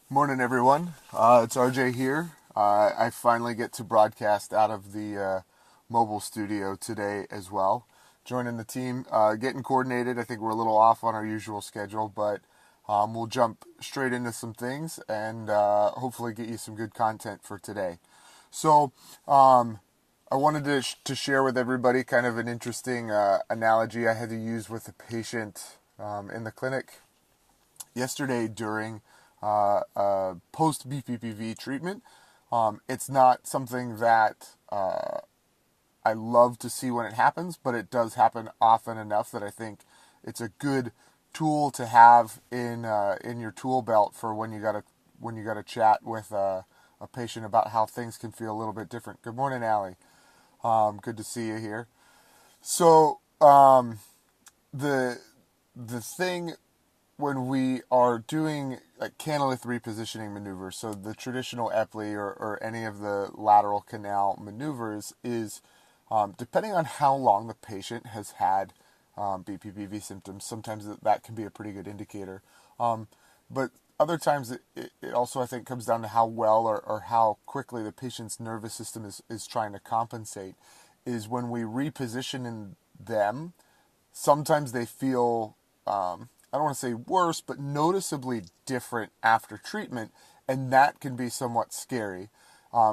Morning, everyone. It's RJ here. I finally get to broadcast out of the mobile studio today as well. Joining the team, getting coordinated. I think we're a little off on our usual schedule, but we'll jump straight into some things and hopefully get you some good content for today. So, I wanted to share with everybody kind of an interesting analogy I had to use with a patient in the clinic yesterday during post BPPV treatment. It's not something that I love to see when it happens, but it does happen often enough that I think it's a good tool to have in your tool belt for when you gotta chat with a patient about how things can feel a little bit different. Good morning, Allie. Good to see you here. So the the thing when we are doing like canalith repositioning maneuvers, so the traditional Epley or any of the lateral canal maneuvers, is depending on how long the patient has had BPPV symptoms, sometimes that can be a pretty good indicator. But other times it also, I think, comes down to how well or how quickly the patient's nervous system is trying to compensate. Is when we reposition in them, sometimes they feel, I don't want to say worse, but noticeably different after treatment, and that can be somewhat scary,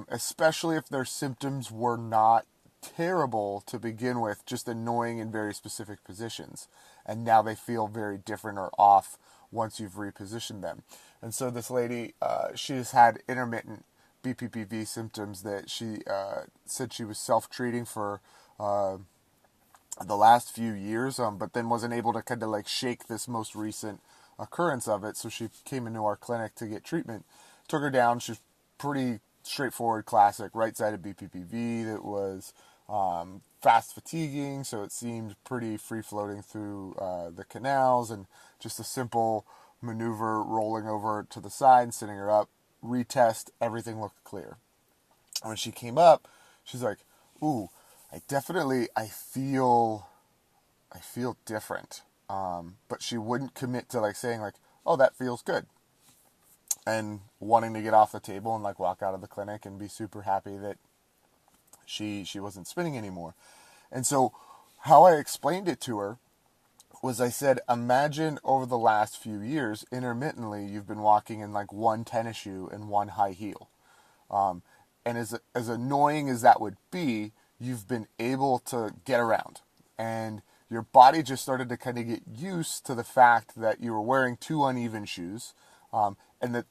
especially if their symptoms were not terrible to begin with, just annoying in very specific positions, and now they feel very different or off once you've repositioned them. And so this lady, she has had intermittent BPPV symptoms that she said she was self-treating for the last few years, but then wasn't able to kind of like shake this most recent occurrence of it. So she came into our clinic to get treatment. Took her down. She's pretty straightforward, classic right-sided BPPV that was fast fatiguing, so it seemed pretty free-floating through the canals, and just a simple maneuver rolling over to the side, sitting her up, retest, everything looked clear. When she came up, she's like, ooh, I feel different. But she wouldn't commit to like saying like, oh, that feels good, and wanting to get off the table and like walk out of the clinic and be super happy that she wasn't spinning anymore. And so how I explained it to her was, I said, imagine over the last few years, intermittently, you've been walking in like one tennis shoe and one high heel. And as annoying as that would be, you've been able to get around. And your body just started to kind of get used to the fact that you were wearing two uneven shoes, and that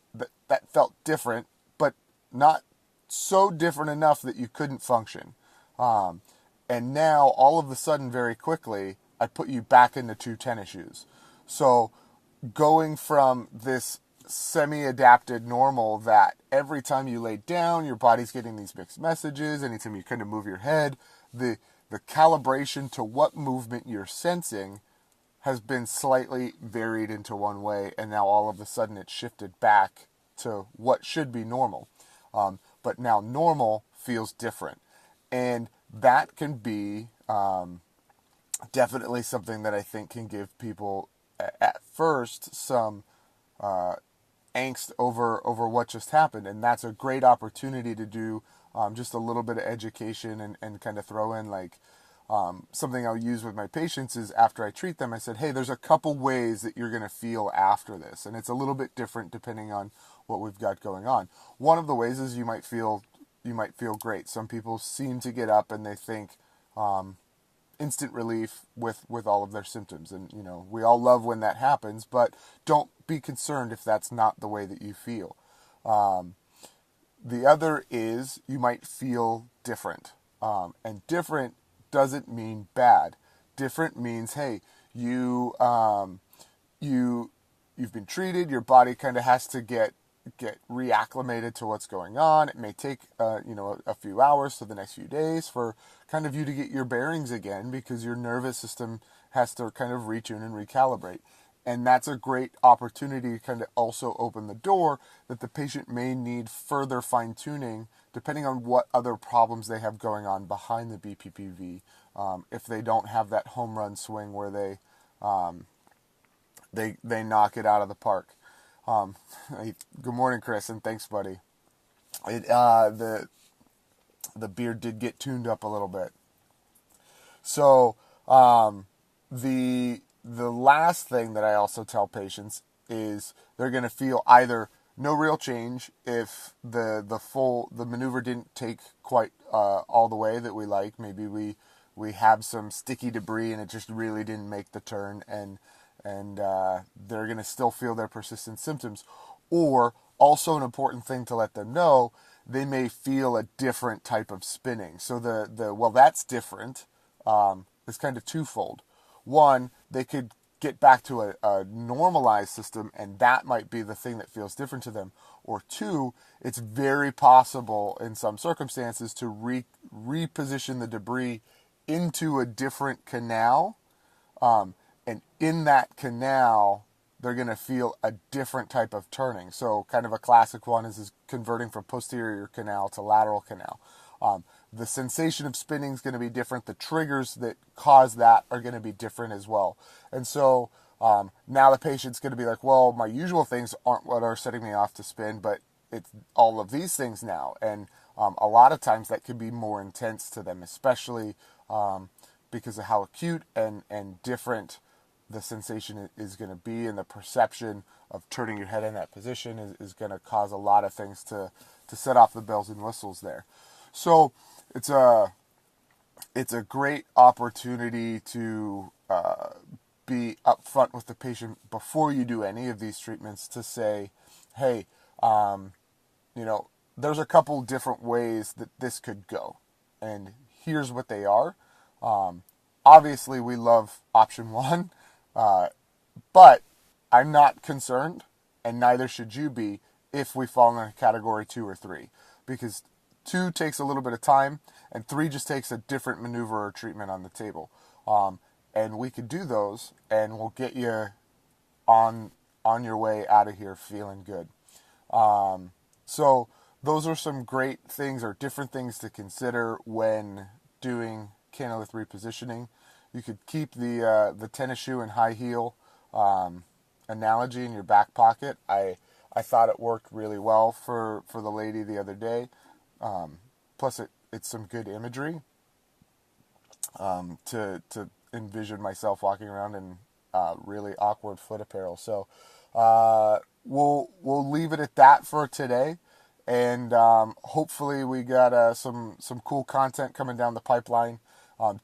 felt different, but not so different enough that you couldn't function. And now, all of a sudden, very quickly, I put you back into two tennis shoes. So going from this semi-adapted normal that every time you lay down, your body's getting these mixed messages. Anytime you kind of move your head, the calibration to what movement you're sensing has been slightly varied into one way, and now all of a sudden it's shifted back to what should be normal. But now normal feels different, and that can be definitely something that I think can give people at first some angst over what just happened, and that's a great opportunity to do just a little bit of education and kind of throw in like something I'll use with my patients is after I treat them, I said, hey, there's a couple ways that you're going to feel after this, and it's a little bit different depending on what we've got going on. One of the ways is you might feel great. Some people seem to get up and they think instant relief with all of their symptoms, and we all love when that happens, but don't be concerned if that's not the way that you feel. The other is you might feel different, and different doesn't mean bad. Different means, hey, you've been treated. Your body kind of has to get reacclimated to what's going on. It may take a few hours to the next few days for kind of you to get your bearings again, because your nervous system has to kind of retune and recalibrate. And that's a great opportunity to kind of also open the door that the patient may need further fine tuning depending on what other problems they have going on behind the BPPV. If they don't have that home run swing where they knock it out of the park. Um, Good morning, Chris, and thanks, buddy. It the beard did get tuned up a little bit. So the last thing that I also tell patients is they're going to feel either no real change if the maneuver didn't take quite all the way that we like. Maybe we have some sticky debris and it just really didn't make the turn, and they're going to still feel their persistent symptoms. Or also an important thing to let them know, they may feel a different type of spinning. So well, that's different. Is kind of twofold. One, they could get back to a normalized system, and that might be the thing that feels different to them. Or two, it's very possible in some circumstances to reposition the debris into a different canal, and in that canal, they're going to feel a different type of turning. So kind of a classic one is converting from posterior canal to lateral canal. The sensation of spinning is going to be different. The triggers that cause that are going to be different as well. And so now the patient's going to be like, well, my usual things aren't what are setting me off to spin, but it's all of these things now. And a lot of times that could be more intense to them, especially because of how acute and different the sensation is going to be, and the perception of turning your head in that position is going to cause a lot of things to set off the bells and whistles there. So it's a great opportunity to be upfront with the patient before you do any of these treatments to say, hey, there's a couple different ways that this could go, and here's what they are. Obviously, we love option one, but I'm not concerned, and neither should you be, if we fall in category 2 or 3, because 2 takes a little bit of time, and 3 just takes a different maneuver or treatment on the table. And we could do those, and we'll get you on your way out of here feeling good. So those are some great things, or different things to consider when doing canalith repositioning. You could keep the tennis shoe and high heel analogy in your back pocket. I thought it worked really well for the lady the other day. Plus, it's some good imagery to envision myself walking around in really awkward foot apparel. So we'll leave it at that for today, and hopefully we got some cool content coming down the pipeline.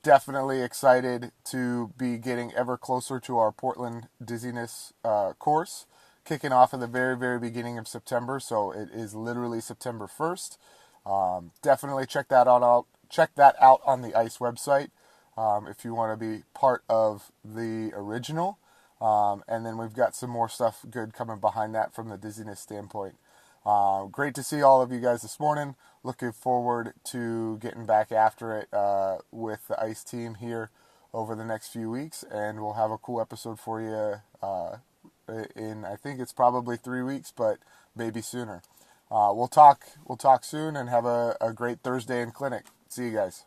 Definitely excited to be getting ever closer to our Portland Dizziness course, kicking off at the very, very beginning of September. So it is literally September 1st. Definitely check that out. Check that out on the ICE website if you want to be part of the original. And then we've got some more stuff good coming behind that from the dizziness standpoint. Great to see all of you guys this morning. Looking forward to getting back after it with the ICE team here over the next few weeks, and we'll have a cool episode for you in, I think it's probably 3 weeks, but maybe sooner. We'll talk soon, and have a great Thursday in clinic. See you guys.